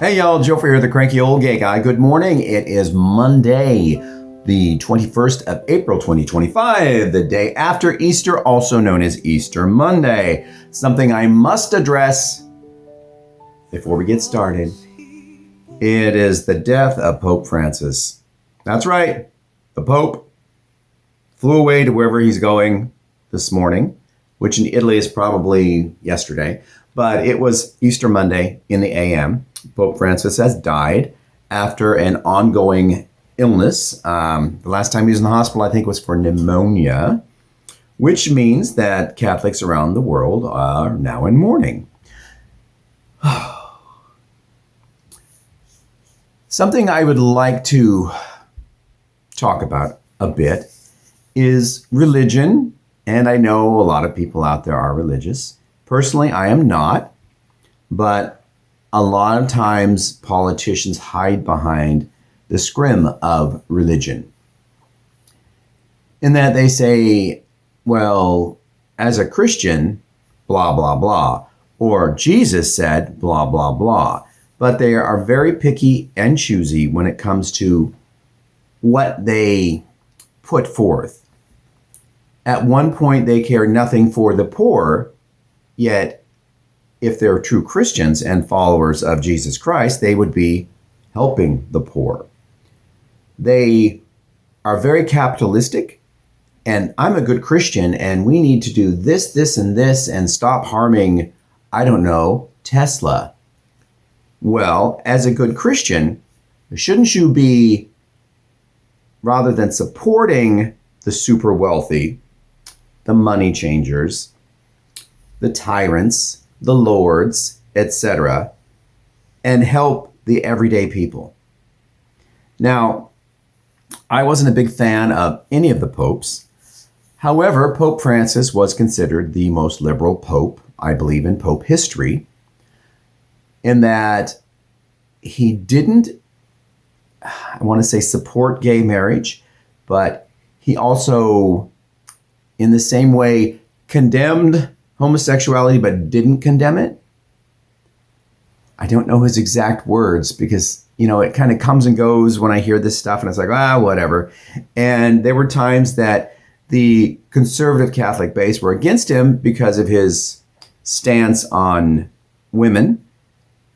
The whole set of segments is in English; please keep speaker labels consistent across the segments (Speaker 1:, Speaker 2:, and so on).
Speaker 1: Hey y'all, Joefer here, the cranky old gay guy. Good morning. It is Monday, the 21st of April, 2025, the day after Easter, also known as Easter Monday. Something I must address before we get started. It is the death of Pope Francis. That's right. The Pope flew away to wherever he's going this morning, which in Italy is probably yesterday, but it was Easter Monday in the AM. Pope Francis has died after an ongoing illness. The last time he was in the hospital, I think, was for pneumonia, which means that Catholics around the world are now in mourning. Something I would like to talk about a bit is religion, and I know a lot of people out there are religious. Personally, I am not, but a lot of times politicians hide behind the scrim of religion. In that they say, well, as a Christian, blah, blah, blah, or Jesus said, blah, blah, blah. But they are very picky and choosy when it comes to what they put forth. At one point, they care nothing for the poor, yet if they're true Christians and followers of Jesus Christ, they would be helping the poor. They are very capitalistic, and I'm a good Christian, and we need to do this, this, and this, and stop harming, I don't know, Tesla. Well, as a good Christian, shouldn't you be, rather than supporting the super wealthy, the money changers, the tyrants, the lords, etc., and help the everyday people? Now, I wasn't a big fan of any of the popes. However, Pope Francis was considered the most liberal pope, I believe, in pope history, in that he didn't, I want to say, support gay marriage, but he also, in the same way, condemned homosexuality but didn't condemn it. I don't know his exact words because, it kind of comes and goes when I hear this stuff and it's like, whatever. And there were times that the conservative Catholic base were against him because of his stance on women,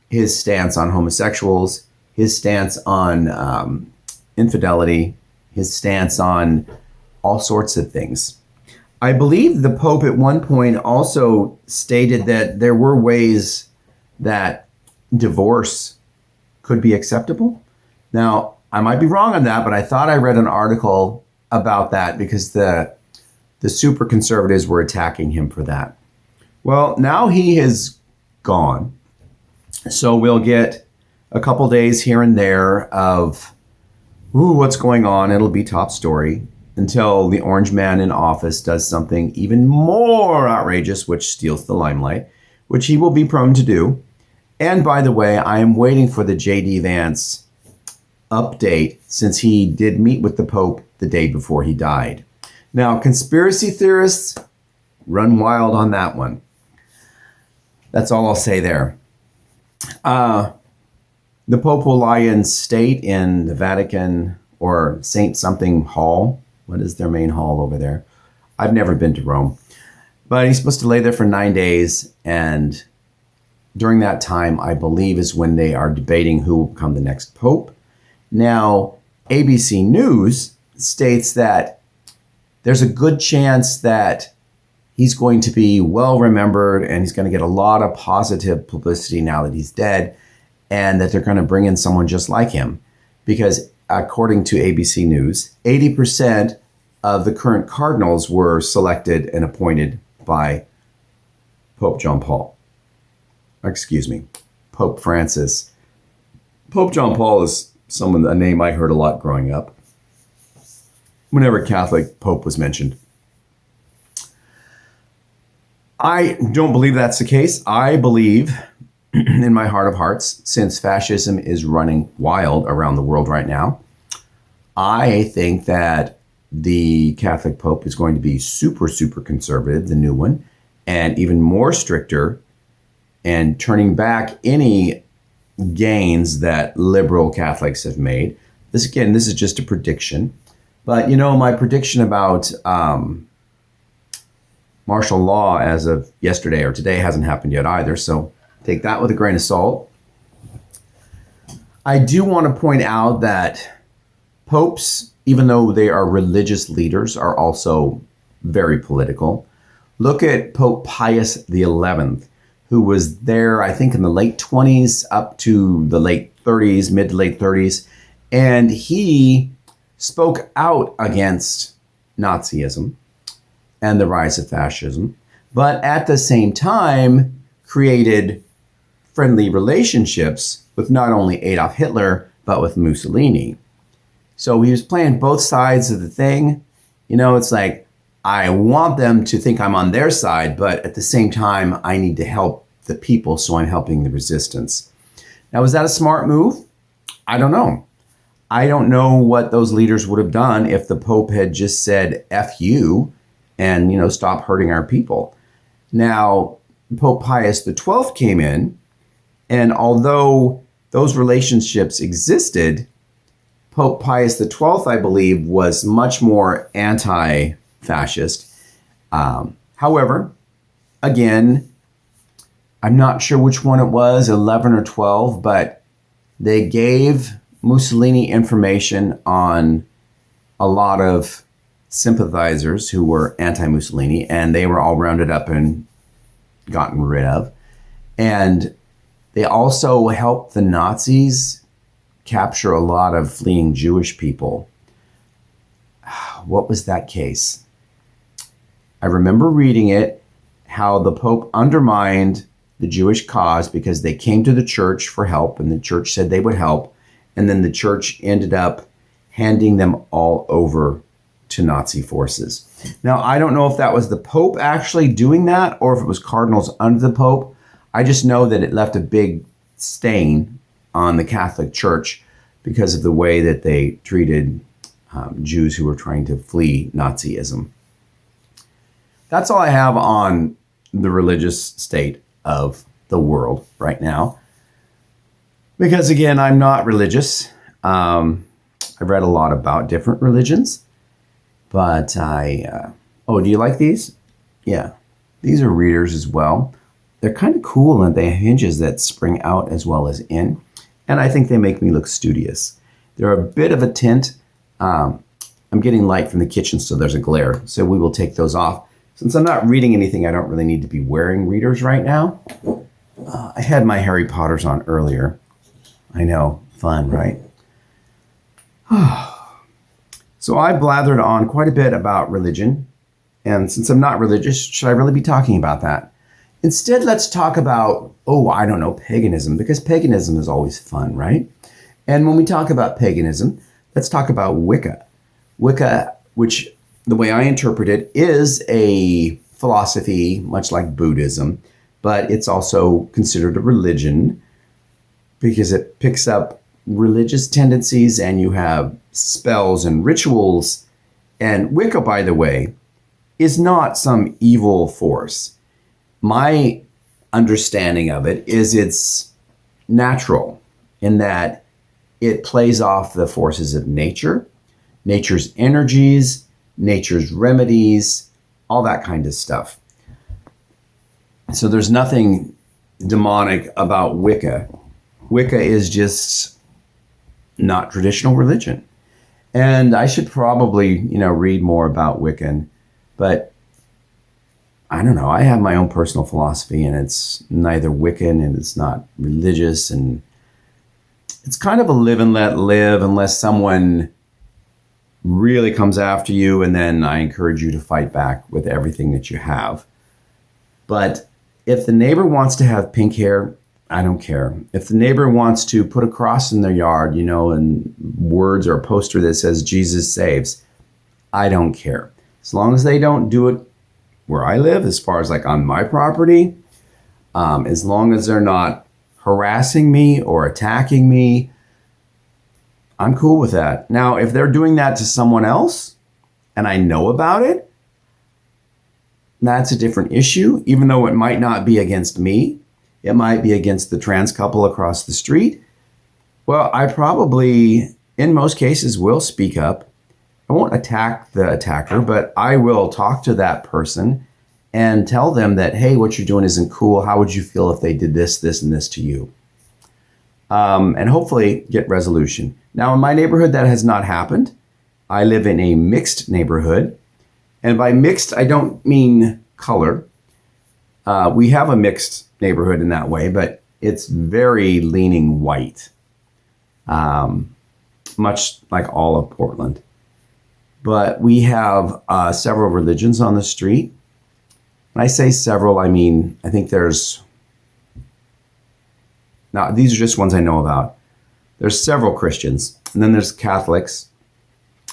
Speaker 1: his stance on homosexuals, his stance on infidelity, his stance on all sorts of things. I believe the Pope at one point also stated that there were ways that divorce could be acceptable. Now, I might be wrong on that, but I thought I read an article about that because the super conservatives were attacking him for that. Well, now he is gone. So we'll get a couple days here and there of, what's going on? It'll be top story until the orange man in office does something even more outrageous, which steals the limelight, which he will be prone to do. And by the way, I am waiting for the J.D. Vance update since he did meet with the Pope the day before he died. Now, conspiracy theorists run wild on that one. That's all I'll say there. The Pope will lie in state in the Vatican or Saint something Hall. What is their main hall over there? I've never been to Rome. But he's supposed to lay there for 9 days. And during that time, I believe, is when they are debating who will become the next pope. Now, ABC News states that there's a good chance that he's going to be well remembered and he's going to get a lot of positive publicity now that he's dead, and that they're going to bring in someone just like him. Because according to ABC News, 80% of the current cardinals were selected and appointed by Pope Francis. Pope John Paul is a name I heard a lot growing up, whenever Catholic Pope was mentioned. I don't believe that's the case. I believe, in my heart of hearts, since fascism is running wild around the world right now, I think that the Catholic Pope is going to be super, super conservative, the new one, and even more stricter, and turning back any gains that liberal Catholics have made. This is just a prediction. But, my prediction about martial law as of yesterday or today hasn't happened yet either. So take that with a grain of salt. I do want to point out that popes, even though they are religious leaders, are also very political. Look at Pope Pius XI, who was there, I think, in the late 20s up to the late 30s, mid to late 30s. And he spoke out against Nazism and the rise of fascism, but at the same time created friendly relationships with not only Adolf Hitler, but with Mussolini. So he was playing both sides of the thing. It's like, I want them to think I'm on their side, but at the same time, I need to help the people, so I'm helping the resistance. Now, was that a smart move? I don't know. I don't know what those leaders would have done if the Pope had just said, F you, and, stop hurting our people. Now, Pope Pius XII came in, and although those relationships existed, Pope Pius XII, I believe, was much more anti-fascist. However, again, I'm not sure which one it was, 11 or 12, but they gave Mussolini information on a lot of sympathizers who were anti-Mussolini, and they were all rounded up and gotten rid of. And they also helped the Nazis capture a lot of fleeing Jewish people. What was that case? I remember reading it, how the Pope undermined the Jewish cause because they came to the church for help, and the church said they would help. And then the church ended up handing them all over to Nazi forces. Now, I don't know if that was the Pope actually doing that or if it was cardinals under the Pope. I just know that it left a big stain on the Catholic Church because of the way that they treated Jews who were trying to flee Nazism. That's all I have on the religious state of the world right now. Because again, I'm not religious. I've read a lot about different religions, but do you like these? Yeah, these are readers as well. They're kind of cool, and they have hinges that spring out as well as in, and I think they make me look studious. They're a bit of a tint. I'm getting light from the kitchen, so there's a glare, so we will take those off. Since I'm not reading anything, I don't really need to be wearing readers right now. I had my Harry Potters on earlier. I know, fun, right? So I blathered on quite a bit about religion. And since I'm not religious, should I really be talking about that? Instead, let's talk about, paganism, because paganism is always fun, right? And when we talk about paganism, let's talk about Wicca. Wicca, which the way I interpret it, is a philosophy, much like Buddhism, but it's also considered a religion because it picks up religious tendencies, and you have spells and rituals. And Wicca, by the way, is not some evil force. My understanding of it is it's natural in that it plays off the forces of nature, nature's energies, nature's remedies, all that kind of stuff. So there's nothing demonic about Wicca. Wicca is just not traditional religion. And I should probably, read more about Wiccan, but I don't know. I have my own personal philosophy, and it's neither Wiccan and it's not religious, and it's kind of a live and let live unless someone really comes after you, and then I encourage you to fight back with everything that you have. But if the neighbor wants to have pink hair, I don't care. If the neighbor wants to put a cross in their yard, and words or a poster that says Jesus saves, I don't care. As long as they don't do it where I live, as far as like on my property, as long as they're not harassing me or attacking me, I'm cool with that. Now, if they're doing that to someone else and I know about it, that's a different issue, even though it might not be against me. It might be against the trans couple across the street. Well, I probably, in most cases, will speak up. I won't attack the attacker, but I will talk to that person and tell them that, hey, what you're doing isn't cool. How would you feel if they did this, this, and this to you? And hopefully get resolution. Now, in my neighborhood, that has not happened. I live in a mixed neighborhood. And by mixed, I don't mean color. We have a mixed neighborhood in that way, but it's very leaning white, much like all of Portland. But we have several religions on the street. When I say several, I mean, I think there's, now these are just ones I know about. There's several Christians, and then there's Catholics.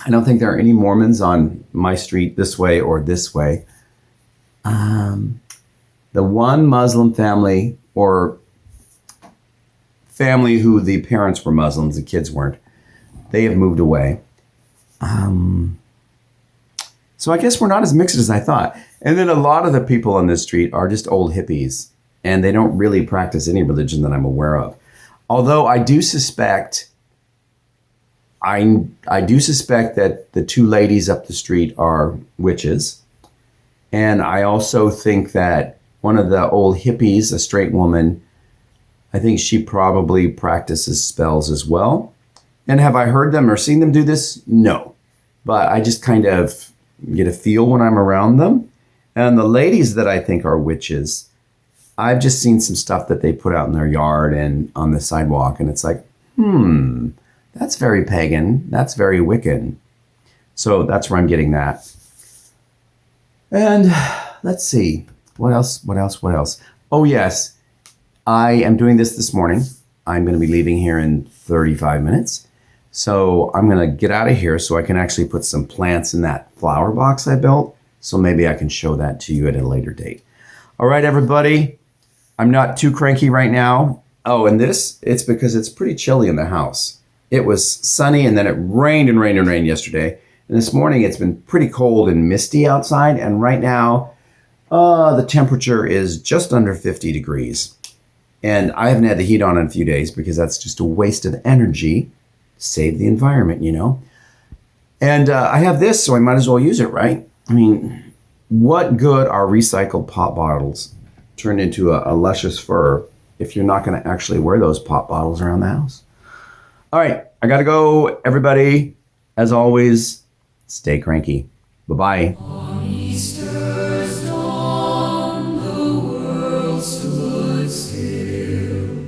Speaker 1: I don't think there are any Mormons on my street this way or this way. The one Muslim family or family who the parents were Muslims, the kids weren't, they have moved away. So I guess we're not as mixed as I thought. And then a lot of the people on this street are just old hippies, and they don't really practice any religion that I'm aware of. Although I do suspect, I do suspect that the two ladies up the street are witches. And I also think that one of the old hippies, a straight woman, I think she probably practices spells as well. And have I heard them or seen them do this? No. But I just kind of get a feel when I'm around them. And the ladies that I think are witches, I've just seen some stuff that they put out in their yard and on the sidewalk. And it's like, that's very pagan. That's very Wiccan. So that's where I'm getting that. And let's see. What else? Oh, yes. I am doing this morning. I'm going to be leaving here in 35 minutes. So I'm going to get out of here so I can actually put some plants in that flower box I built. So maybe I can show that to you at a later date. All right, everybody. I'm not too cranky right now. Oh, and it's because it's pretty chilly in the house. It was sunny and then it rained and rained and rained yesterday. And this morning it's been pretty cold and misty outside. And right now the temperature is just under 50 degrees. And I haven't had the heat on in a few days because that's just a waste of energy. Save the environment, you know. And I have this, so I might as well use it, right? I mean, what good are recycled pop bottles turned into a luscious fur if you're not going to actually wear those pop bottles around the house? All right, I got to go, everybody. As always, stay cranky. Bye-bye.
Speaker 2: On Easter's dawn, the world stood still.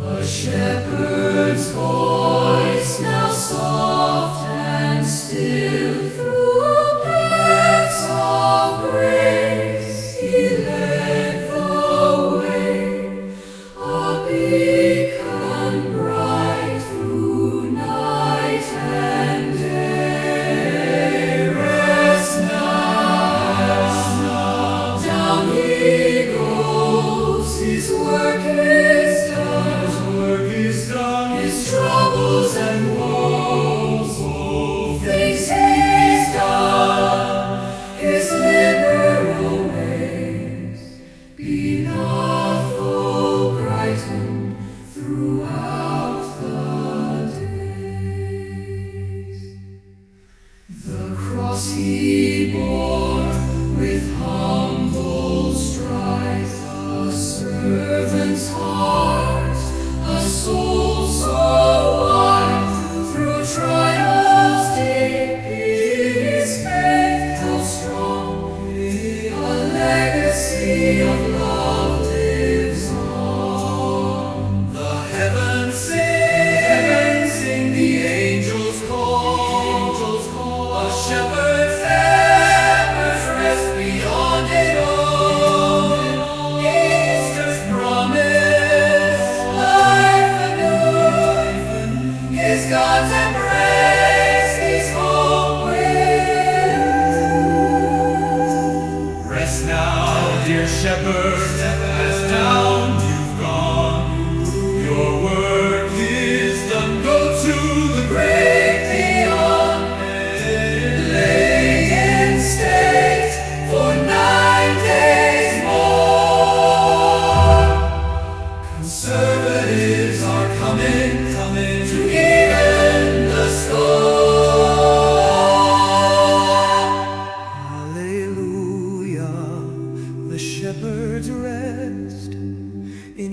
Speaker 2: A shepherd's voice, now soft and still, through paths of grace, he led the way. A beacon bright through night and day. Rest now.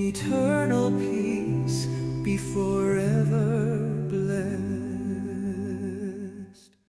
Speaker 2: eternal peace be forever